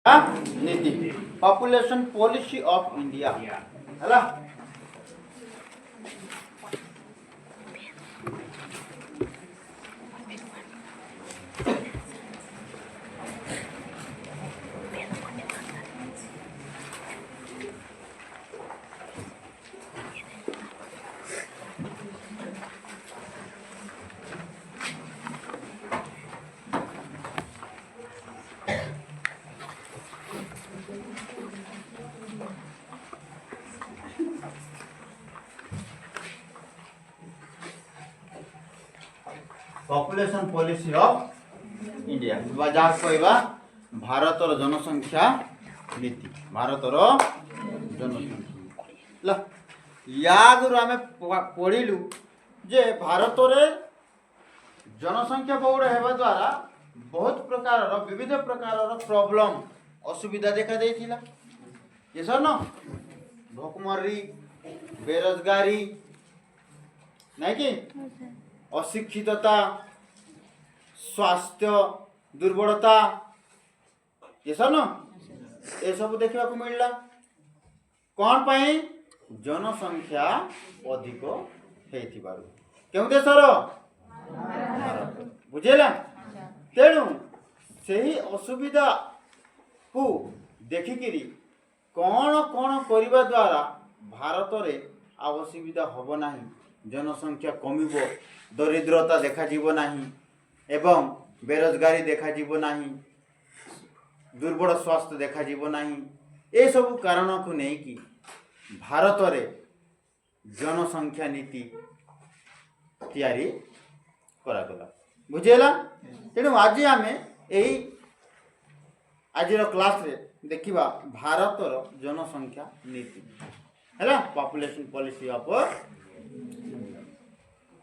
नीति population policy of India है। Population policy of India जहाँ कहवा भारतर जनसंख्या नीति भारतर जनसंख्या या आगु आम पढ़लु जे भारत में जनसंख्या बहुल होगा द्वारा बहुत प्रकार विविध प्रकार प्रॉब्लम असुविधा देखा देइथिला। ये सर न भोकमरी बेरोजगारी नहीं कि अशिक्षितता स्वास्थ्य दुर्बलता ये सब न ये सब देखा मिलला कौन पाई जनसंख्या अधिक होइथिबारु केउ देशर बुझेला तेणु सही असुविधा को देखिकी कौन कौन करने द्वारा भारत रे असुविधा होब नहीं जनसंख्या कमिब दरिद्रता देखा जीव नहीं एवं बेरोजगारी देखा जीव नहीं दुर्बल स्वास्थ्य देखा जीव नहीं ये सब कारण को लेकिन भारत रे जनसंख्या नीति तैयारी करागला बुझेला। तेणु आज आम यही आज क्लास रे देखिबा भारतर जनसंख्या नीति है पॉपुलेशन पॉलिसी ऑफ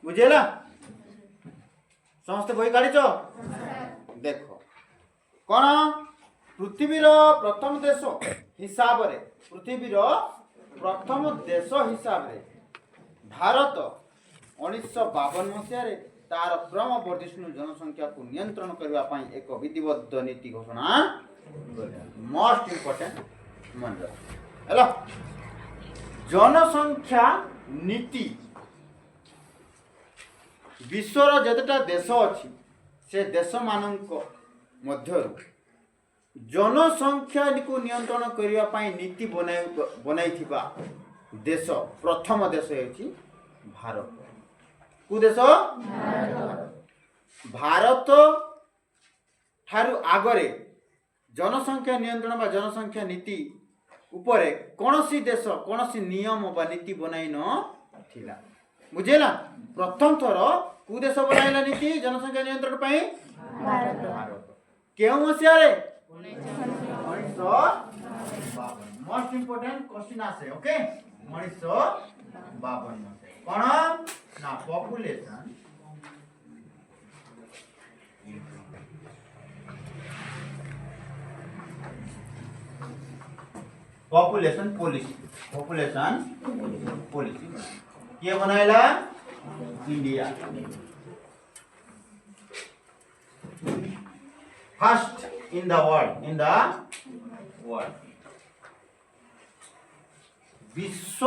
बुझेला समस्त बही काढ़ देख कौन पृथ्वीर प्रथम देश हिसाब रे पृथ्वीर प्रथम देश हिसाब रे भारत 1952 मसीह तार क्रम वर्धिष्णु जनसंख्या को नियंत्रण करने एक विधिबद्ध नीति घोषणा मोस्ट इम्पोर्टेंट मन हेलो जनसंख्या नीति विश्वर जतटा देश अच्छी से देश मानक मध्य जनसंख्या को नियंत्रण करने नीति बनाई देश प्रथम देश है भारत को देश भारत ठारू आगरे जनसंख्या नियंत्रण बा जनसंख्या नीति उपरे कौन सी देश कौन सी नियम बा नीति बनाई न बुझेला प्रथम थर को देश बनाइला नीति जनसंख्या नियंत्रण पाई भारत केउ मसिया रे 1952 मोस्ट इंपोर्टेंट क्वेश्चन आसे ओके 1952 कौन ना पॉपुलेशन पॉलिसी ये बनाइला India first in the world विश्व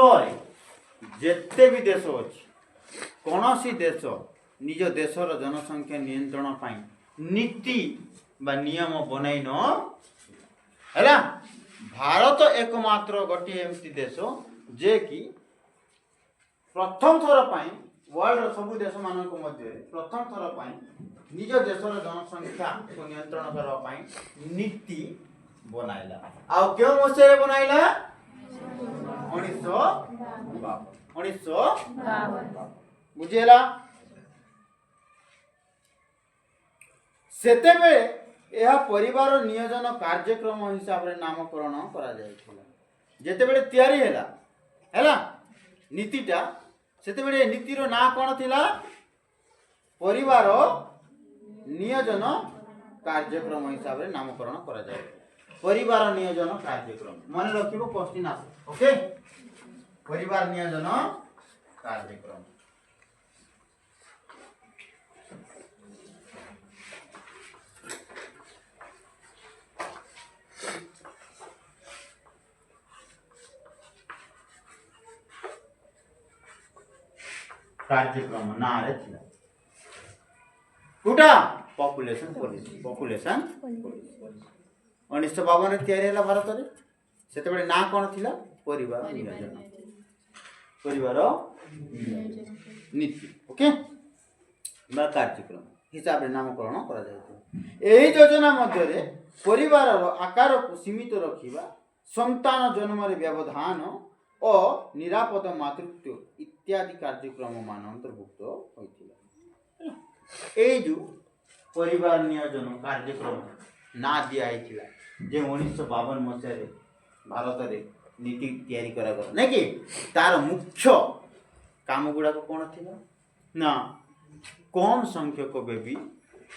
जेते भी देश अच्छी कौन सी देश निज देशर जनसंख्या नियंत्रण पाई नीति बा नियम बनाई न भारत एकमात्र गोटे एमती देश जे कि प्रथम थर पाई वर्ल्ड सबु देश मानक मध्य प्रथम थर पाई निज देशर जनसंख्या को नियंत्रण करबा पाई नीति बनाइला आ क्यों मसिया बनाइला 1952 बुझेला सेते बेले यह परिवार नियोजन कार्यक्रम हिसाब रे नामकरण करा जायथिला जेते बेले तयारी हैला नीतिटा सेते बेले नीतिर ना कोन थिला परिवार नियोजन कार्यक्रम हिसाब रे नामकरण करा जाय परिवार नियोजन कार्यक्रम मन रखिबो क्वेश्चन आसे ओके परिवार नियोजन कार्यक्रम କାର୍ଯ୍ୟକ୍ରମ ନାଁରେ ଥିଲା। କୋଉଟା ପପୁଲେସନ ପଲିସି। 1952 ତିଆରି ହେଲା ଭାରତରେ। ସେତେବେଳେ ନାଁ କ'ଣ ଥିଲା? ପରିବାର ନିୟୋଜନ। ପରିବାର ନୀତି ଓକେ ବା କାର୍ଯ୍ୟକ୍ରମ ହିସାବରେ ନାମକରଣ କରାଯାଇଥିଲା। ଏହି ଯୋଜନା ମଧ୍ୟରେ ପରିବାରର ଆକାରକୁ ସୀମିତ ରଖିବା, ସନ୍ତାନ ଜନ୍ମରେ ବ୍ୟବଧାନ ଓ ନିରାପଦ ମାତୃତ୍ୱ ଇତ୍ୟାଦି କାର୍ଯ୍ୟକ୍ରମ ମାନ ଅନ୍ତର୍ଭୁକ୍ତ ହୋଇଥିଲା। এই যে পরিবার নিয়োজন কার্যক্রম না দিয়াইছিলা যে 1952 মସିହାରେ ଭାରତରେ ନୀତି ତିଆରି କରାଗଲା ନାଇଁ କି ତାର ମୁଖ୍ୟ କାମ ଗୁଡ଼ାକ କ'ଣ ଥିଲା ନା କମ୍ ସଂଖ୍ୟକ ବେବି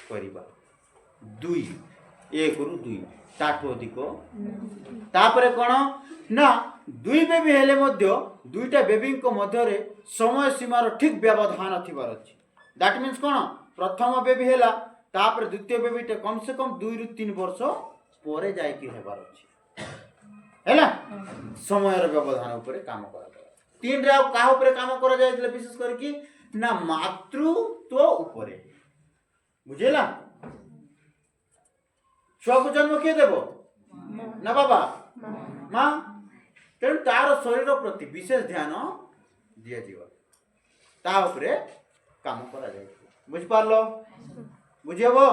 କରିବା 2 1ରୁ 2 ତାଠୁ ଅଧିକ ତାପରେ କ'ଣ ନା 2 ବେବି ହେଲେ ମଧ୍ୟ ଦୁଇଟା ବେବିଙ୍କ ମଧ୍ୟରେ ସମୟ ସୀମାର ଠିକ୍ ବ୍ୟବଧାନ ଥିବାର ଅଛି। दैट मीन्स कौन प्रथम बेबी है तापर द्वितीय बेबीटे कम से कम 2 ରୁ 3 वर्ष पर जाइए हेबार अच्छी है समय व्यवधान उपरे काम करा 3 रे का उपरे काम करा जायतिले विशेष करके ना मातृत्व उपरे बुझेला छुआ को जन्म किए देबो ना बाबा माँ तेणु तार शरीर प्रति विशेष ध्यान दिया जीव ता उपरे काम करा जाए बुझ पारलो बुझेबो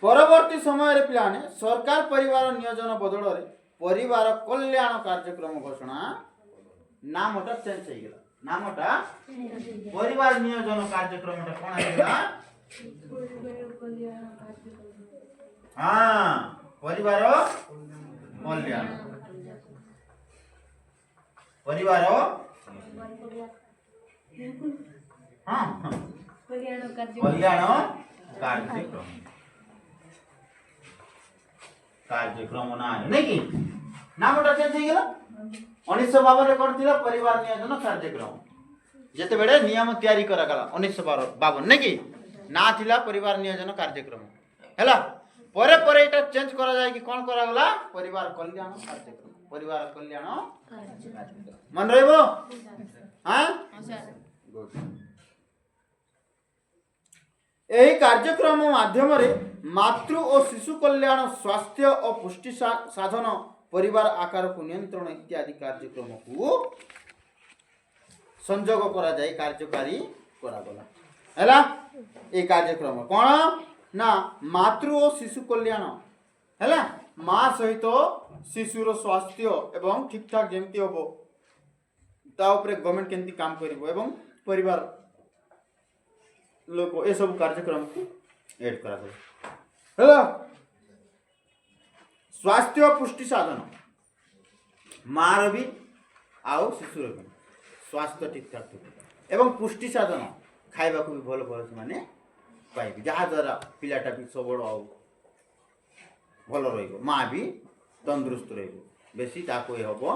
परवर्ती समय रे पिलाने सरकार परिवार नियोजन बदल रे परिवार कल्याण कार्यक्रम घोषणा नामटा चेंज हो गेला नामटा परिवार नियोजन कार्यक्रमटा कोन आइला हां परिवार कल्याण परिवार हाँ कल्याण कार्यक्रम ना नहीं कि नामटा चेंज हो गेला 1952 रे कोन थिला परिवार नियोजन कार्यक्रम जेते बेडे नियम तयारी करा गला 1952 नहीं कि ना थिला परिवार नियोजन कार्यक्रम हैला परे परे एटा चेंज करा जाय कि कोन करा गला परिवार कल्याण कार्यक्रम परिवार कल्याण कार्यक्रम मन रहबो हां यही कार्यक्रम माध्यम मातृ और शिशु कल्याण स्वास्थ्य और पुष्टि साधन परिवार आकार को नियंत्रण इत्यादि कार्यक्रम को संयोग करा जाए कार्यकारी करा गला हैला ए कार्यक्रम कोन ना मातृ और शिशु कल्याण हैला मां सहित शिशुर स्वास्थ्य एवं ठीक ठाक जेमती होबो ता उपरे गवर्नमेंट केंती काम करिवो एवं परिवार लोक ए सब कार्यक्रम को ऐड करा गला हेलो स्वास्थ्य पुष्टि साधन मार भी आउ शिशुर भी स्वास्थ्य ठीक ठाक एवं पुष्टि साधन खाइबा को भी भल भल से माने पाइबे जहा द्वारा पिलाटा भी सबड़ आउ भल रहइबो मां भी तंदुरुस्त रहइबो बेसी ताको हबो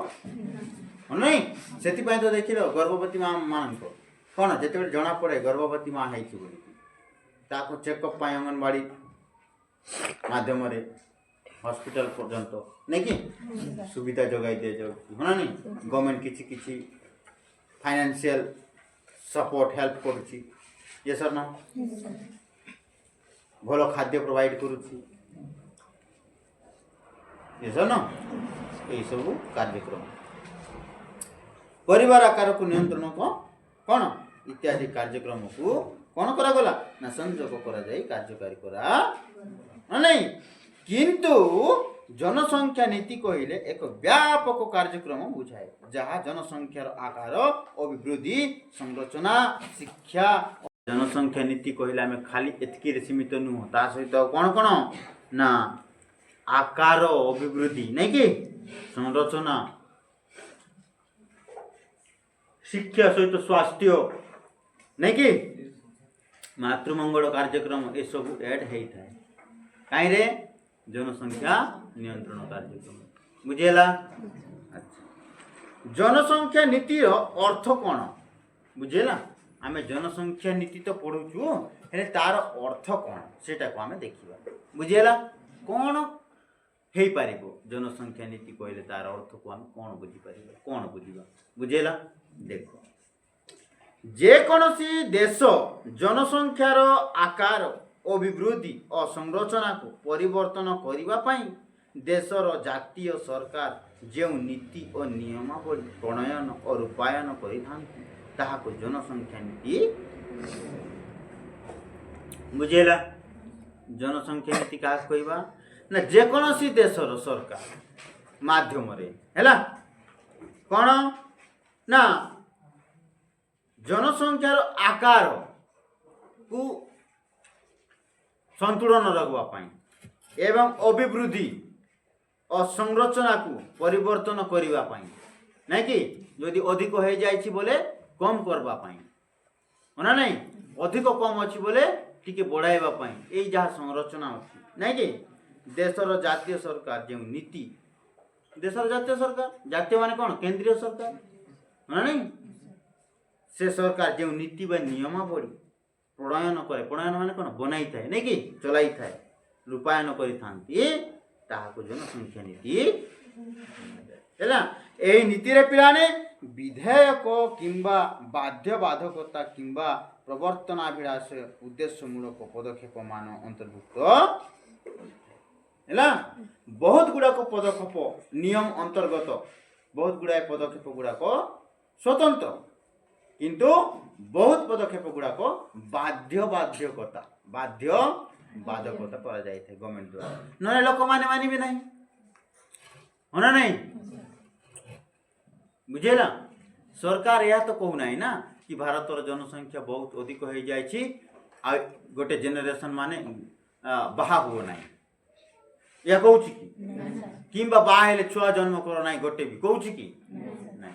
नहीं सेति पय तो देखिलो गर्भवती मां मानको कोन जेते जना पड़े गर्भवती मां है ताको चेकअप पाए अंगनवाड़ी माध्यम रे हॉस्पिटल पर्यंत नहीं कि सुविधा जगाई दे जो होना नहीं गवर्नमेंट किछि किछि फाइनेंशियल सपोर्ट हेल्प करूची ये सर ना भलो खाद्य प्रोवाइड करूची ये सर ना ये सब कार्यक्रम परिवार आकार को नियंत्रण को कौन इत्यादि कार्यक्रम को कौन करा गला ना संयोग करा जाए कार्यकारी करा नहीं किंतु जनसंख्या नीति कहले एक व्यापक कार्यक्रम बुझाए जहाँ जनसंख्यार आकार अभिवृद्धि संरचना शिक्षा जनसंख्या नीति कहले आम खाली एतकी सीमित नुह ता सहित कौन कौन ना आकार अभिवृद्धि नहीं कि संरचना शिक्षा सहित स्वास्थ्य नहीं कि मातृमंगल कार्यक्रम ये सब ऐड होता है कहीं रे जनसंख्या नियंत्रण कार्यक्रम बुझेला अच्छा जनसंख्या नीति अर्थ कौन बुझेला आम जनसंख्या नीति तो पढ़ुचु हेले तार अर्थ कौन सेटा को आम देखिबा बुझेला कौन हेई पारिबो जनसंख्या नीति कहले तार अर्थ को हम कौन बुझी पारिबा कौन बुझीबा बुझेला देखो जे कोनोसी देश जनसंख्यार आकार अभिवृद्धि और संरचना को परिवर्तन करिबा पई देशर जातीय सरकार जो नीति और नियमावली प्रणयन और रूपायन करिथांती ताहाको जनसंख्या नीति बुझेला जनसंख्या नीति का कहबा ना जे कोनोसी देशर सरकार माध्यम रे हैला कोन ना जनसंख्यार आकार को संतुलन रखवा पाई एवं अभिवृद्धि और संरचना को परिवर्तन करबा पाई नहीं कि यदि अधिक हो जाइछि बोले कम करबा पाई होना नहीं अधिक कम अछि बोले टिके बढ़ाइबा पाई एई जहा संरचना अछि नहीं कि देशर जातीय सरकार जो नीति देशर जातीय सरकार जातीय माने कोन केंद्रीय सरकार होना नहीं से सरकार जो नीति बा नियमावली प्रणयन करे प्रणयन माने कोन बनाई थाए नहीं कि चलाई थाए रूपायन करि थांती ताहाको जनसंख्या नीति हैला एई नीति रे पिलाने विधेयक किंबा बाध्य बाधकता किंबा प्रवर्तनाभिलाष उद्देश्यमूलक पदक्षेप मान अंतर्भुक्त हैला बहुत गुड़ाक पदक्षेप नियम अंतर्गत बहुत गुड़ाए पदक्षेप गुड़ाक स्वतंत्र किंतु बहुत पदक्षेप गुड़ाक बाध्य बाध्यकता बाध्य बाधकता करा जाय थे गवर्नमेंट द्वारा नले लोक माने मानी भी नहीं होना नहीं बुझेला सरकार या तो कहू नहीं ना कि भारतर जनसंख्या बहुत अधिक हो जाइछि आ गोटे जेनेरेशन माने बाहा हो नहीं या कहूछि कि किंबा बाहा हेले छुआ जन्म करो नहीं गोटे भी कहूछि कि नहीं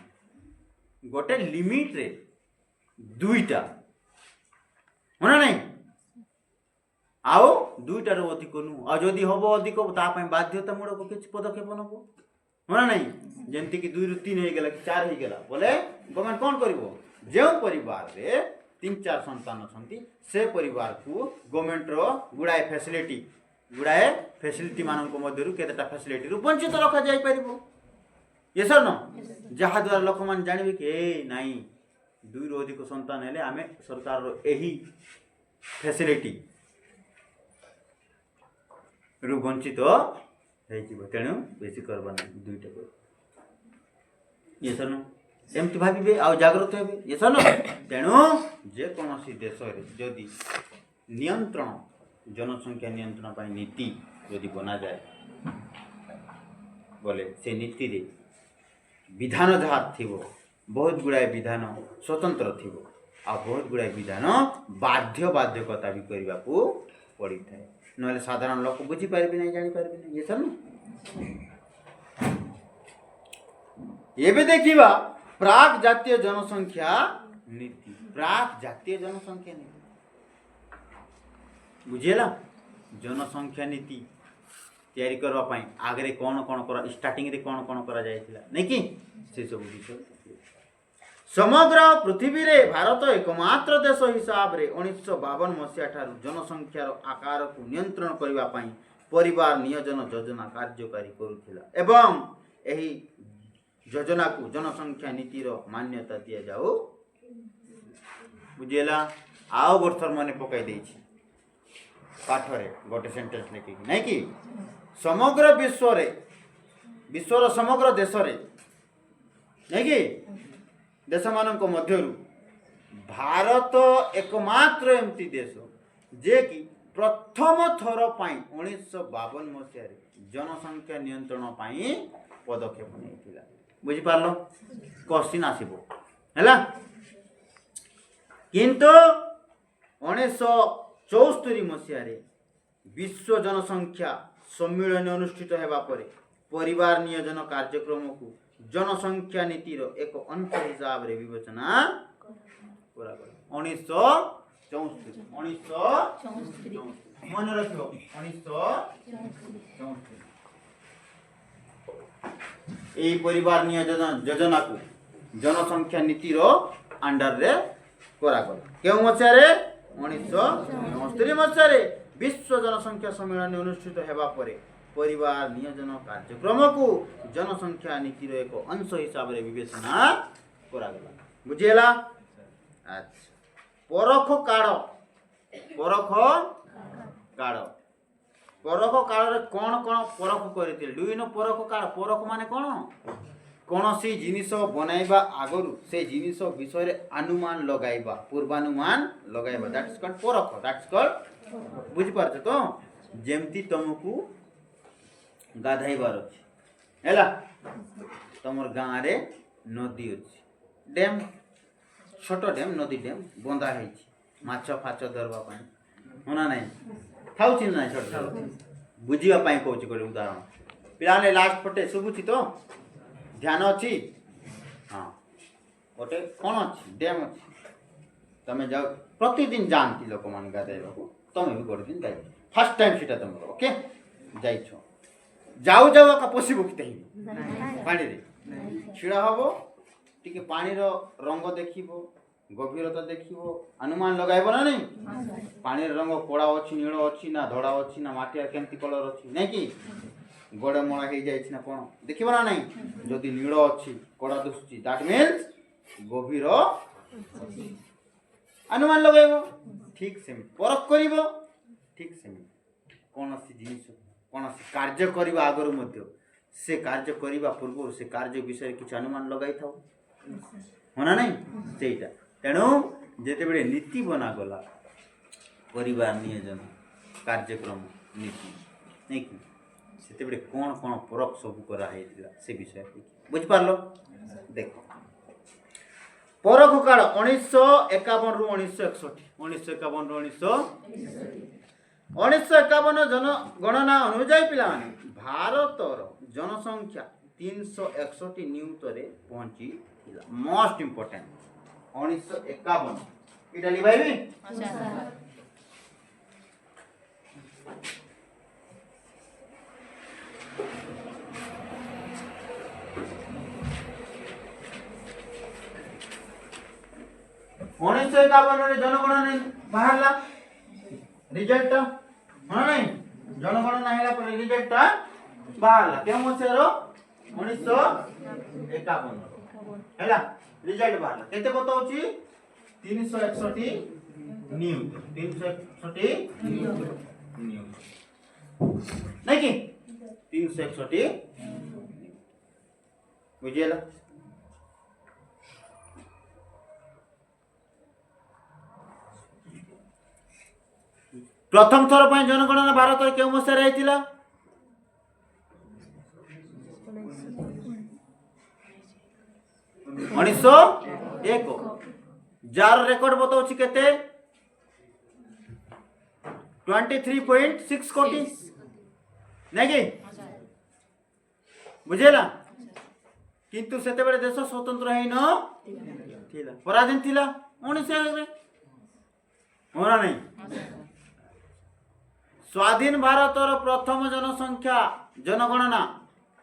गोटे लिमिट रे दुईटा होना नहीं आओ दुईटार अधिक नु आ जदि हबो अधिक ता पय बाध्यतामूलक किछ पदक्षेप नबो होना नहीं जेंति कि 2 रु 3 हे गेला कि 4 हे गेला बोले गवर्नमेंट कोन करिवो जे परिवार रे 3-4 संतान छंती से परिवार को गवर्नमेंट रो गुडाए फैसिलिटी मानक मध्यरु केतेटा फैसिलिटी रु वंचित रखा जाय परिबो ये सर न जहा द्वारा लोक मान जानिबे कि ए नाही 2 रु अधिक संतान हेले आमे सरकार रो एही फैसिलिटी रु वंचित हेजिबो तेणु बेसी करबा नहीं दुईटा को ये सर न एमती भाबिबे आ जागृत हेबे ये सर न तेणु जे कोनोसी देश रे जदि नियंत्रण जनसंख्या नियंत्रण पर नीति यदि बना जाए बोले से नीति रे विधान जहाँ थी बहुत गुड़ाए विधान स्वतंत्र थी आ बहुत गुड़ाए विधान बाध्य बाध्यकता भी करने को पड़ी थाए ना साधारण लोक बुझी पारे नहीं जानी पारे नहीं ये सब ये भी देखिबा प्राक जातीय जनसंख्या नीति प्राक जातीय जनसंख्या नीति बुझेला जनसंख्या नीति तैयारी करबा पई आगरे कोन कोन करा स्टार्टिंग रे कोन कोन करा जायतिला नै कि से सब विषय समग्र पृथ्वी रे भारत एकमात्र देश हिसाब रे 1952 मसिया ठार जनसंख्यार आकार को नियंत्रण करबा पई परिवार नियोजन योजना कार्यकारी करूथिला एवं एही योजना को जनसंख्या नीति रो मान्यता दिया जाओ बुझेला आओ गोरथर माने पकाई देछि पाठरे गोटे सेंटेंस लेखि नै कि समग्र विश्वर समग्र देश रे नै कि देश मानक मध्यरु भारत एकमात्र एमती देश जे कि प्रथम थर पाई 1952 मसिया रे जनसंख्या नियंत्रण पाई पदक्षेप नेथिला बुझि पारलो क्वेश्चन आसीबो हैला किंतु 1974 मसिया रे विश्व जनसंख्या सम्मेलन अनुष्ठित हेबा परे परिवार नियोजन कार्यक्रम को जनसंख्या नीति रो एक अंश हिसाब रे विवेचना पूरा कर 1964 मन रखियो 1964 ए परिवार नियोजन योजना को जनसंख्या नीति रो अंडर रे करा कर केउ मछा रे 1964 मसिया रे विश्व जनसंख्या सम्मेलन अनुष्ठित हेबा परे परिवार नियोजन कार्यक्रम को जनसंख्या नीतिर एक अंश हिसाब से विवेचना करागला बुझीगला। अच्छा परख काल परख काल कौन कौन परख करते डू यू नो परख काल परख माने कौन कौन सी जिनिस बनैबा आगरु से जिनिस विषय रे अनुमान लगाइबा पूर्वानुमान लगाइबा दैट्स कॉल्ड परख दैट्स कॉल्ड बुझी पारछ तो जेमती तुमको गाधैबार अछि हैला तमर गाँ रे नदी अछि डैम छोट डैम नदी डैम बंधा है माछ फाच धरवा होना नहीं थाउछि ना छोट बुझिया पाई कहूँ गोटे उदाहरण पिलाने लास्ट पटे शुभुछि तो ध्यान अच्छी हाँ गोटे कौन अच्छी डैम अच्छी तमें जाओ प्रतिदिन जानती लोक मान गाधेबा तमें भी गोटे दिन जाई फर्स्ट टाइम सीटा तुम ओके जाइछ जाऊ जाऊ का पशिबो कि पानी रे छिड़ा हबो टिके पानी रो रंग देखिबो गभीरता देखिबो अनुमान लगाइबो ना नहीं पानी रो रंग कोड़ा अछि नीलो अछि ना धड़ा अछि ना माटिया केमती कलर अछि नै कि गोड़े मोड़ा हो जाइछि ना कोन देखिबो ना नहीं जदि नीलो अछि कोड़ा दुसछि दैट मींस गभीर अनुमान लगाइबो ठीक से परख करिबो ठीक से कोनोसी जिनिस कोनोसी कार्य करिबा आगरु मध्य से कार्य करिबा पूर्व से कार्य विषय किछ अनुमान लगाई थाओ होना नहीं सेटा तेणु जेते बेले नीति बना गला परिवार नियोजन कार्यक्रम नीति नहीं कि सेते बेले कोन कोन परख सब करा हेतिला से विषय बुझ पारलो देखो परख काल 1951 रु 1961 रु 1951 जनगणना अनुଯାयी पिला भारतर जनसंख्या 361 नियुत रे पहुंची मोस्ट इंपोर्टेंट 1951 इटा लिबाइबी अच्छा सर 1951 रे जनगणना बाहरला रिजल्ट हां नहीं जनगणना हैला पर रिजल्ट बाहरला के मसेरो 1951 हैला रिजल्ट बाहरला केते बताउची 361 नियुत 361 नियुत नहीं कि 361 बुझियला प्रथम थर पर जनगणना भारत के मसीह रही 1901 जार रेकर्ड बताउछि केते 23.6 कोटी नहीं कि बुझेला किंतु सेते बेले देश स्वतंत्र है न थिला पराधीन थिला 1901 रे होना नहीं स्वाधीन भारतर प्रथम जनसंख्या जनगणना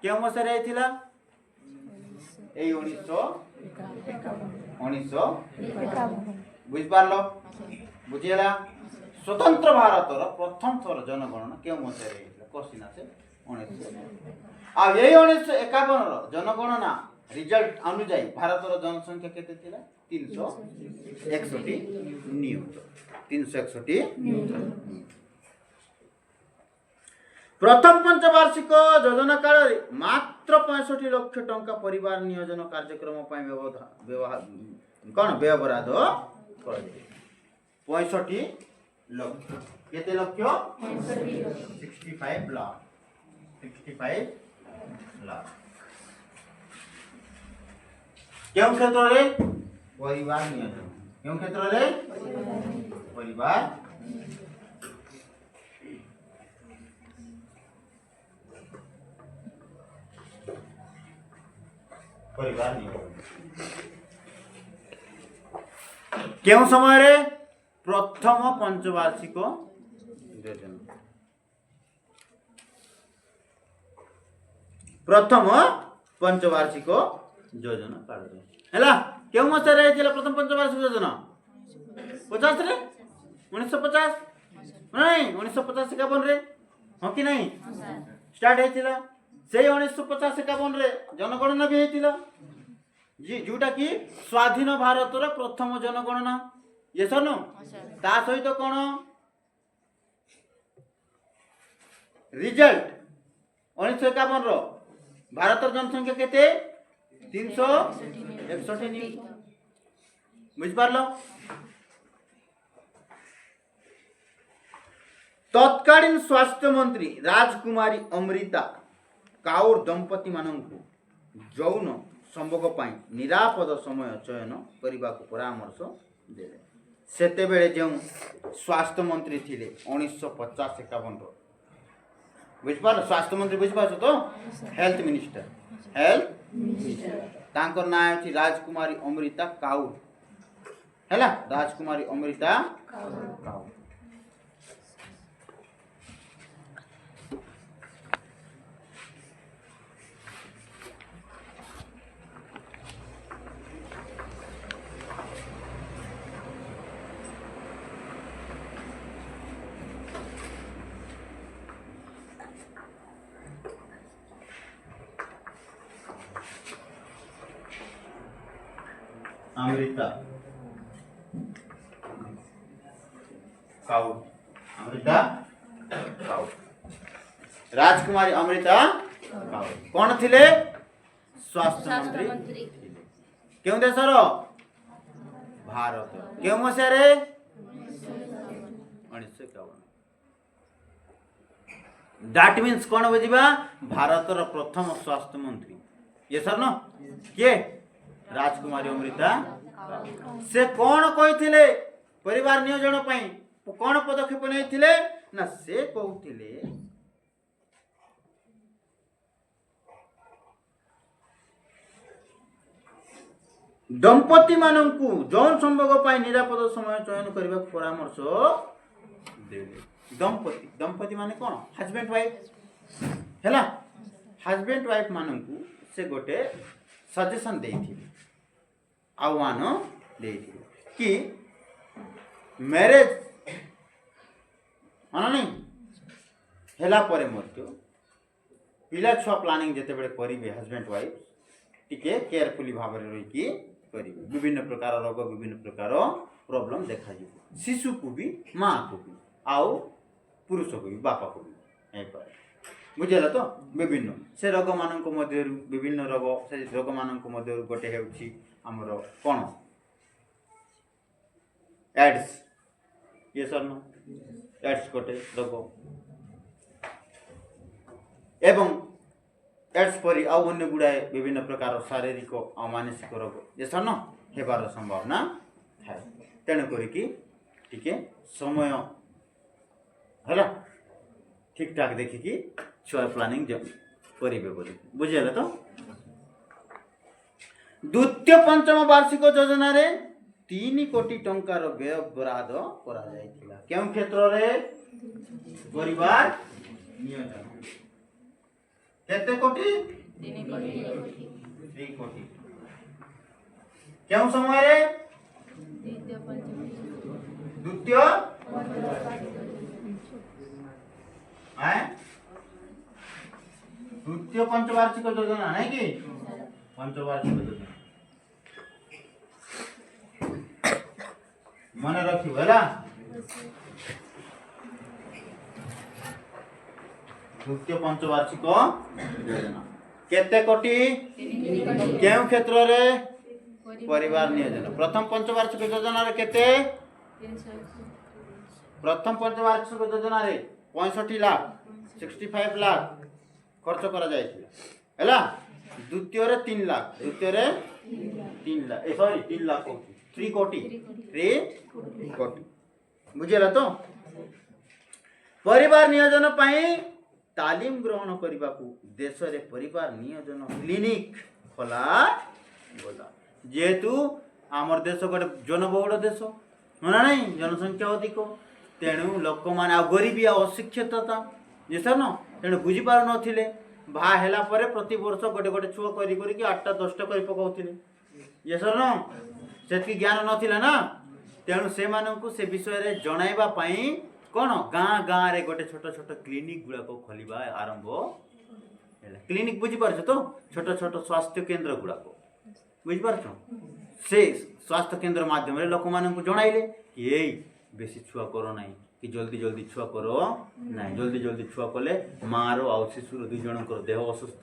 के मसीह रही थिला ए 1951 बुझ पारलो बुझियला स्वतंत्र भारतर प्रथम थर जनगणना के मसीह रही थिला क्वेश्चन आसे 1951 आ ए 1951 रो जनगणना रिजल्ट अनुଯାयी भारतर जनसंख्या केते थिला 361 नियुत 361 नियुत प्रथम पंचवार्षिक योजना काल मात्र 65 लाख टंका परिवार नियोजन कार्यक्रम व्यवहार कर 65 लाख केते लाख 65 लाख क्यों क्षेत्र रे परिवार नियोजन क्यों क्षेत्र रे परिवार परिवार क्यों समय रे प्रथम पंचवार्षिक योजना प्रथम पंचवार्षिक योजना काल हैला क्यों मसे रे थिला प्रथम पंचवार्षिक योजना 50 रे 1950 नहीं 1950 51 रे हो कि नहीं स्टार्ट होता से 1950-51 रे जनगणना भी होता जोटा कि स्वाधीन भारतर प्रथम जनगणना ये सर नो ता सहित कौन रिजल्ट 1951 रो भारतर जनसंख्या केते 361 बुझ पारलो। तत्कालीन स्वास्थ्य मंत्री राजकुमारी अमृता काउर दंपति माननकु यौन संभोग पाई निरापद समय चयन करने को परामर्श देले। सेते बेले जो स्वास्थ्य मंत्री थिले 1950-51 रो बुझपार स्वास्थ्य मंत्री बुझपार तो हेल्थ मिनिस्टर तांकर नाम अछि राजकुमारी अमृता काउर हैला राजकुमारी अमृता काउर। अमृता काउर राजकुमारी अमृता काउर कौन थिले स्वास्थ्य मंत्री क्यों देशर भारत क्यों मसीह 1951 दैट मीन्स कौन बुझा भारतर प्रथम स्वास्थ्य मंत्री ये सर न किए राजकुमारी अमृता से कौन कही परिवार नियोजन कौन पदक्षेप नहीं ना से कहते दंपति माननकु जौन संभोग पाई निरापद समय चयन करने को परामर्श देले। दंपति माने कौन हस्बैंड वाइफ हैला हस्बैंड वाइफ माननकु से गोटे सजेशन देथि आह्वान देथि कि मैरिज माना नहीं हैला परे मध्य पिला छुआ प्लानिंग जते बेले करिवे हस्बैंड वाइफ टिके केयरफुली भाव में रही करिवे विभिन्न प्रकार रोग विभिन्न प्रकार प्रॉब्लम देखा जी शिशु को भी माँ को भी आओ पुरुष को भी बापा को भी बुझेगा तो विभिन्न से रोग मान विभिन्न रोग से रोग मान गोटे होउछि हमर कोन एड्स ये सर न एड्स गोटे रोग एवं एड्स परी आउ अन्य गुड़ाए विभिन्न प्रकार शारीरिक और मानसिक रोग ये सर न हेबार संभावना थाए तेणु करिकी टिके समय है ठीक ठाक देखिकी छुआ प्लानिंग करेंगे बोली बुझेगा तो द्वितीय पंचम वार्षिक योजना रे 3 कोटी टंकार व्यय बराद करा जायतिला केउ क्षेत्र रे परिवार नियोजन केते कोटी 3 कोटी केउ समय रे द्वितीय द्वितीय पंचवार्षिक योजना है कि पंचवार्षिक योजना मन रखियो है द्वितीय पंचवार्षिक योजना केते कोटी केउ क्षेत्र रे परिवार नियोजन प्रथम पंचवार्षिक योजना रे केते प्रथम पंचवार्षिक योजना रे 65 लाख 65 लाख खर्च करा जायछि हैला द्वितीय रे 3 लाख द्वितीय रे 3 लाख सॉरी 3 लाख 3 कोटी 3 कोटी बुझेला तो परिवार नियोजन पाई तालीम ग्रहण करने को देश रे परिवार नियोजन क्लिनिक खोला बोला जेहेतु आमर देश गोटे जनबहुल देश ना नहीं जनसंख्या अधिक तेणु लोक मैंने गरीबी अशिक्षितता ये सर न तेणु बुझीपार नथिले भा हैला परे प्रति वर्ष गोटे गोटे छुआ करी 8टा 10टा कर पकाउथिले ये सर न सेति ज्ञान नथिला ना तेणु से माननकु से विषय रे जणाइबा पई कौन गाँ गाँ रे गोटे छोट छोट क्लिनिक गुड़ाक खोलिबा आरंभ क्लिनिक बुझीपार तो छोट छोट स्वास्थ्य केन्द्र गुड़ाक बुझीपार से स्वास्थ्य केन्द्र माध्यम लोक मान जणाइले कि यही बेसी छुआ करो ना कि जल्दी जल्दी छुआ करो ना जल्दी जल्दी छुआ कले माँ रो आउ शिशुर दुई जनकर देह असुस्थ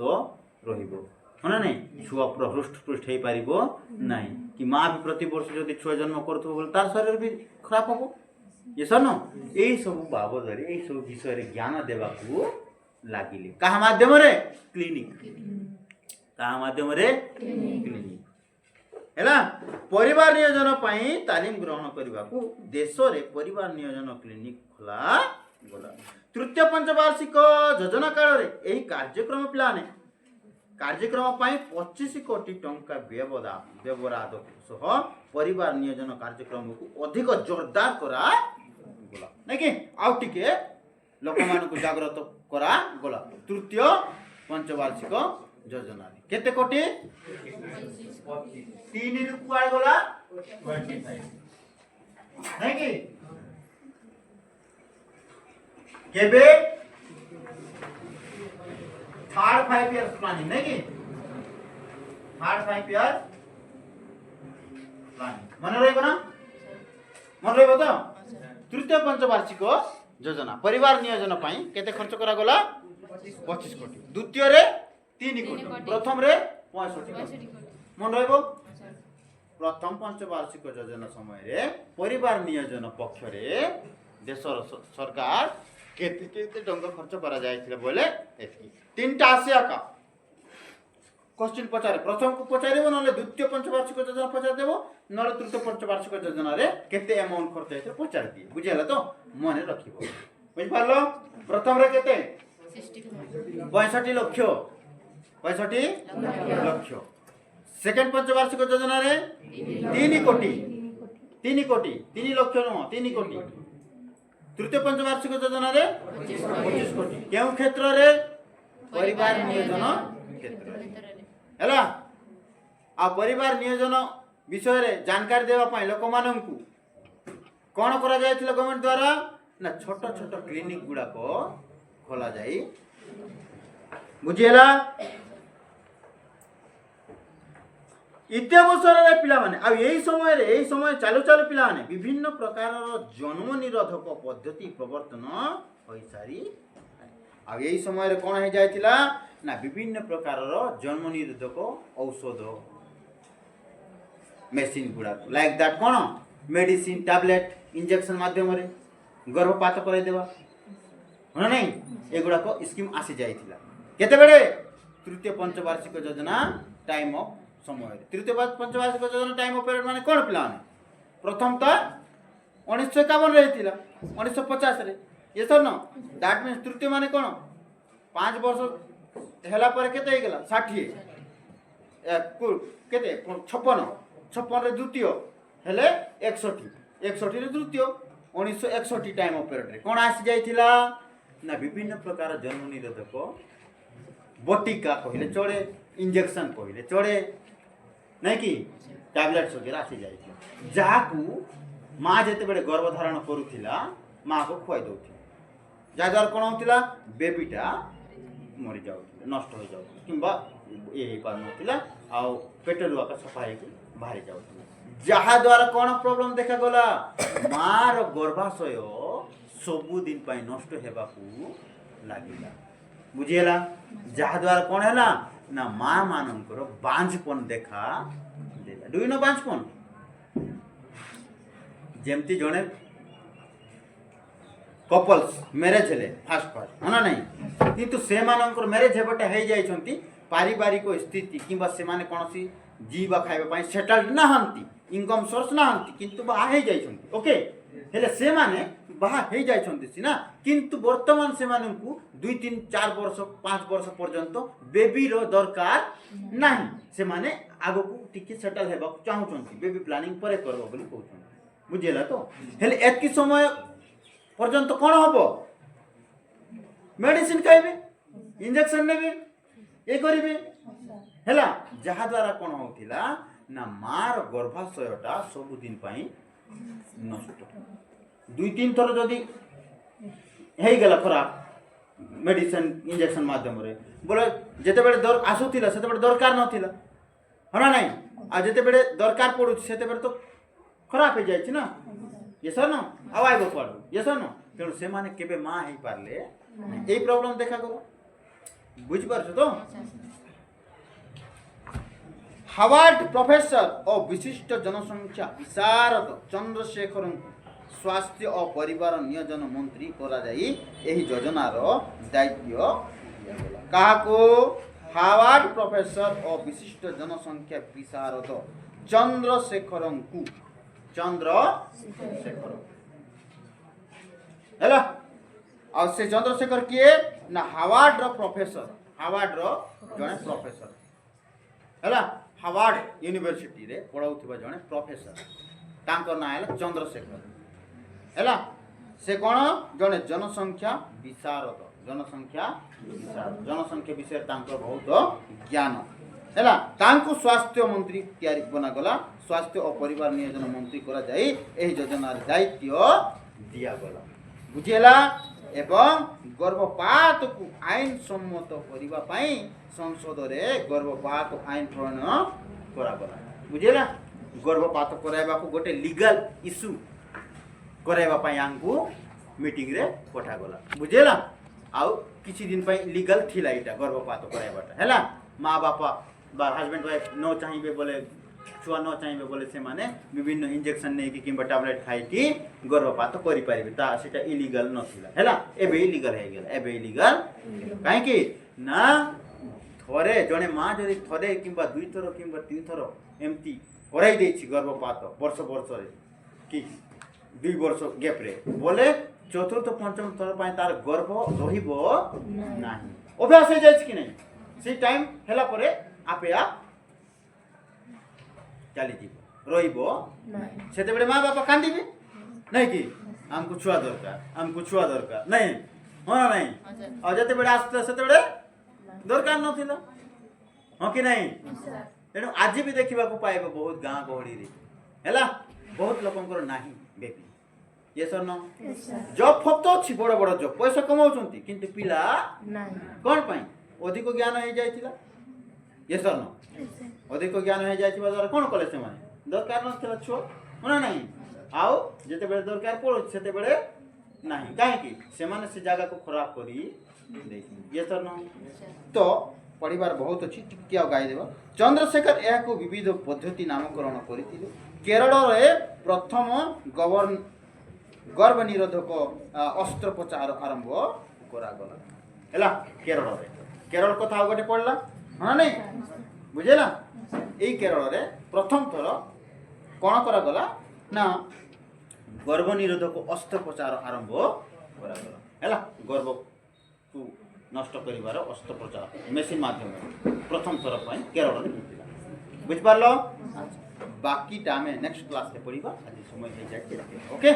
रहिबो है ना छुआ पूरा हृष्टपुष्ट हो पार ना कि माँ भी प्रति वर्ष जब छुआ जन्म करूँ बोले तार शरीर भी खराब हम ये सर न यही सब बाबद यही सब विषय ज्ञान देवा लगिले क्या माध्यम क्लिनिक क्या माध्यम क्लिनिक है परिवार नियोजन पाई तालीम ग्रहण करने को देश रे परिवार नियोजन क्लिनिक खोला गला तृतीय पंचवार्षिक योजना काल रे यही कार्यक्रम प्लान कार्यक्रम पाई 25 कोटी टंका व्यवहार सह परिवार नियोजन कार्यक्रम को अधिक जोरदार करा गला नहीं कि आउ टिके लोक मान को जागृत करा गला तृतीय पंचवार्षिक योजना केते कोटी 3 रु कुआय गला 25 नहीं कि केबे 5 years प्लानिंग नहीं कि 5 years प्लानिंग मन रहइबो ना मन रहइबो तो तृतीय पंचवार्षिक योजना परिवार नियोजन पाई केते खर्च करा गला 25 कोटी द्वितीय रे 3 कोटी प्रथम रे 65 कोटी मन रहइबो प्रथम पंचवार्षिक योजना समय रे परिवार नियोजन पक्ष रे देशर सरकार केते केते टंका खर्च करा जायथिले बोले एतकी तीनटा आसिया का क्वेश्चन पचारे प्रथम को पचारिबो नले द्वितीय पंचवार्षिक योजना पचार देबो नले तृतीय पंचवार्षिक योजना रे केते अमाउंट खर्च हेते पचार दिए बुझियला तो मने रखिबो बुझ पारलो प्रथम रे केते 65 लाख 65 लाख सेकंड पंचवार्षिक योजना रे 3 कोटी 3 कोटी 3 लाख न 3 कोटी तृतीय पंचवार्षिक योजना रे 25 कोटी केउ क्षेत्र रे परिवार नियोजन क्षेत्र हैला आ परिवार नियोजन विषय रे जानकारी देवा पई लोक माननकु कोन करा जायथिला गवर्नमेंट द्वारा ना छोट छोट क्लिनिक गुडा को खोला जाई बुझियला इत्यावसर रे पिला माने आ एही समय चालू चालू पिला माने विभिन्न प्रकार जन्म निरोधक पद्धति प्रवर्तन होई सारी आ एही समय रे कोन हे जायतिला ना विभिन्न प्रकार जन्म निरोधक औषध मेसिन गुडा लाइक दैट कोन मेडिसिन टैबलेट इंजेक्शन माध्यम रे गर्भपात करे देवा होना नहीं एगुडा को स्कीम आसी जायतिला केते बेले तृतीय पंचवार्षिक योजना टाइम ऑफ समय तृतीय पंचवार्षिक योजना टाइम ऑफ पीरियड माने कोन प्लान प्रथम तो 1951 रहितिला 1950 रे ये सर न दैट मींस तृतीय माने कोन 5 वर्ष हेला पर केते हे गेला 60 केते 56 रे द्वितीय हेले 61 रे तृतीय 1961 टाइम ऑफ पीरियड रे कोन आसी जायतिला ना विभिन्न प्रकार जन्म निरोधक बटिका कहले चले इंजेक्शन कहले चले नहीं कि टैबलेट्स वगैरह आसी जाए जहाकू माँ जिते बड़े गर्भधारण करूला माँ को खुआई दौला जहाँद्वारा कौन होता बेबीटा मरी जाऊ नष्ट हो जाऊ कि ये पार ना आउ पेट रुआका सफा हो बाहरी जाऊ जहाँद्वारा कौन प्रोब्लेम देखा गला माँ गर्भाशय सबुदिन नष्ट होगा लगिला बुझीला जहाँद्वारा कौन है ना माँ मानकर बांझपन देखा देला डू यू नो बांझपन जेमती जड़े कपल्स मैरेज हेले फास्ट है ना नहीं किंतु से मानकर मैरेज हेबटे हो जाइछंती पारिवारिक स्थिति किंबा से माने कोनसी जीवा खाइबा सेटल्ड नहांती इनकम सोर्स नहांती किंतु बाहा हो जाइछंती ओके हेले से माने बाहा हो जाइछंती सिना किंतु वर्तमान से माननकु 2 3 4 वर्ष 5 वर्ष पर्यंत बेबी रो दरकार नाही से माने आगो को टिके सेटल हेबा चाहउछंती बेबी प्लानिंग परे करबो बोली कहउछंती बुझियला तो हेले एतकी समय पर्यंत कोन हबो मेडिसिन खाइबे इंजेक्शन नेबे ए करिबे हेला जहा द्वारा कोन होतिला ना मार गर्भाशयटा सब दिन पई नष्ट 2 3 थर जदी ହେଇଗଲା ଖରାପ ମେଡିସିନ ଇଞ୍ଜେକ୍ସନ ମାଧ୍ୟମରେ ବୋଲେ ଯେତେବେଳେ ଆସୁଥିଲା ସେତେବେଳେ ଦରକାର ନଥିଲା ହଁ ନା ନାଇଁ ଆଉ ଯେତେବେଳେ ଦରକାର ପଡୁଛି ସେତେବେଳେ ତ ଖରାପ ହେଇଯାଇଛି ନା yes or no ଆଉ ଆଇବ କୁଆଡୁ yes or no ତେଣୁ ସେମାନେ କେବେ ମା ହେଇପାରିଲେ ଏଇ ପ୍ରୋବ୍ଲେମ ଦେଖାଗଲା ବୁଝିପାରୁଛ ତ ହାର୍ଭାର୍ଡ ପ୍ରଫେସର ଓ ବିଶିଷ୍ଟ ଜନସଂଖ୍ୟା ବିଶାରଦ ଚନ୍ଦ୍ରଶେଖରଙ୍କୁ ସ୍ୱାସ୍ଥ୍ୟ ଓ ପରିବାର ନିୟୋଜନ ମନ୍ତ୍ରୀ କରାଯାଇ ଏହି ଯୋଜନାର ଦାୟିତ୍ୱ ଦିଆଗଲା କାହାକୁ ହାର୍ଭାର୍ଡ ପ୍ରଫେସର ଓ ବିଶିଷ୍ଟ ଜନସଂଖ୍ୟା ବିଶାରଦ ଚନ୍ଦ୍ରଶେଖରଙ୍କୁ ଚନ୍ଦ୍ରଶେଖର ହେଲା ଆଉ ସେ ଚନ୍ଦ୍ରଶେଖର କିଏ ନା ହାର୍ଭାର୍ଡର ପ୍ରଫେସର ହାର୍ଭାର୍ଡର ଜଣେ ପ୍ରଫେସର ହେଲା ହାର୍ଭାର୍ଡ ୟୁନିଭର୍ସିଟିରେ ପଢ଼ାଉଥିବା ଜଣେ ପ୍ରଫେସର ତାଙ୍କ ନାଁ ହେଲା ଚନ୍ଦ୍ରଶେଖର ହେଲା ସେ କ'ଣ ଜଣେ ଜନସଂଖ୍ୟା ବିଶାରଦ ଜନସଂଖ୍ୟା ବିଷୟରେ ତାଙ୍କର ବହୁତ ଜ୍ଞାନ ହେଲା ତାଙ୍କୁ ସ୍ୱାସ୍ଥ୍ୟ ମନ୍ତ୍ରୀ ତିଆରି ବନାଗଲା ସ୍ୱାସ୍ଥ୍ୟ ଓ ପରିବାର ନିୟୋଜନ ମନ୍ତ୍ରୀ କରାଯାଇ ଏହି ଯୋଜନାର ଦାୟିତ୍ୱ ଦିଆଗଲା ବୁଝିହେଲା ଏବଂ ଗର୍ଭପାତକୁ ଆଇନ ସମ୍ମତ କରିବା ପାଇଁ ସଂସଦରେ ଗର୍ଭପାତ ଆଇନ ପ୍ରଣୟନ କରାଗଲା ବୁଝିହେଲା ଗର୍ଭପାତ କରାଇବାକୁ ଗୋଟେ ଲିଗାଲ ଇସ୍ୟୁ କରାଇବା ପାଇଁ ଆମକୁ ମିଟିଂରେ ପଠାଗଲା ବୁଝିହେଲା ଆଉ କିଛି ଦିନ ପାଇଁ ଲିଗାଲ ଥିଲା ଏଇଟା ଗର୍ଭପାତ କରାଇବାଟା ହେଲା ମା ବାପା বা ହଜବେଣ୍ଡ ୱାଇଫ୍ ନ ଚାହିଁବେ ବୋଲେ ଛୁଆ ନ ଚାହିଁବେ ବୋଲେ ସେମାନେ ବିଭିନ୍ନ ଇଞ୍ଜେକ୍ସନ୍ ନେଇକି କିମ୍ବା ଟାବଲେଟ୍ ଖାଇକି ଗର୍ଭପାତ କରିପାରିବେ ତା ସେଟା ଇଲିଗାଲ ନଥିଲା ହେଲା ଏବେ ଇଲିଗାଲ ହେଇଗଲା ଏବେ ଇଲିଗାଲ କାହିଁକି ନା ଥରେ ଜଣେ ମା ଯଦି ଥରେ କିମ୍ବା 2 ଥର କିମ୍ବା 3 ଥର ଏମିତି କରାଇ ଦେଇଛି ଗର୍ଭପାତ ବର୍ଷରେ କି 2 ବର୍ଷ ଗ୍ୟାପ୍ରେ ବୋଲେ ଚତୁର୍ଥ ପଞ୍ଚମ ଥର ପାଇଁ ତାର ଗର୍ଭ ରହିବ ନାହିଁ ଅଭ୍ୟାସ ହେଇଯାଇଛି କି ନାହିଁ ସେ ଟାଇମ୍ ହେଲା ପରେ ଆପେ ଚାଲିଯିବ ରହିବ ସେତେବେଳେ ମା ବାପା କାନ୍ଦିବେ ନାଇଁ କି ଆମକୁ ଛୁଆ ଦରକାର ନାଇଁ ହଁ ନା ନାଇଁ ଆଉ ଯେତେବେଳେ ଆସୁଥିଲା ସେତେବେଳେ ଦରକାର ନଥିଲା ହଁ କି ନାଇଁ ତେଣୁ ଆଜି ବି ଦେଖିବାକୁ ପାଇବ ବହୁତ ଗାଁ ଗହଳିରେ ହେଲା ବହୁତ ଲୋକଙ୍କର ନାହିଁ baby yes or no job ଫବ୍ ତ ଅଛି ବଡ଼ ବଡ଼ ଜବ୍ ପଇସା କମାଉଛନ୍ତି କିନ୍ତୁ ପିଲା କ'ଣ ପାଇଁ ଅଧିକ ଜ୍ଞାନ ହେଇଯାଇଥିଲା yes or no ଅଧିକ ଜ୍ଞାନ ହେଇଯାଇଥିବା ଦ୍ୱାରା କ'ଣ କଲେ ସେମାନେ ଦରକାର ନଥିଲା ଛୁଆ ହଁ ନା ନାହିଁ ଆଉ ଯେତେବେଳେ ଦରକାର ପଡ଼ୁଛି ସେତେବେଳେ ନାହିଁ କାହିଁକି ସେମାନେ ସେ ଜାଗାକୁ ଖରାପ କରି ଦେଇଛନ୍ତି yes or no ତ ପଢ଼ିବାର ବହୁତ ଅଛି ଟିକେ ଆଉ ଗାଇଦେବା ଚନ୍ଦ୍ରଶେଖର ଏହାକୁ ବିବିଧ ପଦ୍ଧତି ନାମକରଣ କରିଥିଲେ କେରଳରେ ପ୍ରଥମ ଗର୍ଭ ନିରୋଧକ ଅସ୍ତ୍ରୋପଚାର ଆରମ୍ଭ କରାଗଲା ହେଲା କେରଳ କଥା ଆଉ ଗୋଟେ ପଡ଼ିଲା ହଁ ନାଇଁ ବୁଝିଲା ଏଇ କେରଳରେ ପ୍ରଥମ ଥର କ'ଣ କରାଗଲା ନା ଗର୍ଭ ନିରୋଧକ ଅସ୍ତ୍ରୋପଚାର ଆରମ୍ଭ କରାଗଲା ହେଲା ଗର୍ଭକୁ ନଷ୍ଟ କରିବାର ଅସ୍ତ୍ରୋପଚାର ମେସିନ୍ ମାଧ୍ୟମରେ ପ୍ରଥମ ଥର ପାଇଁ କେରଳରେ ହେଇଥିଲା ବୁଝିପାରିଲ ବାକିଟା ଆମେ ନେକ୍ସଟ କ୍ଲାସରେ ପଢ଼ିବା ଆଜି ସମୟ ହେଇଯାଇଛି ଓକେ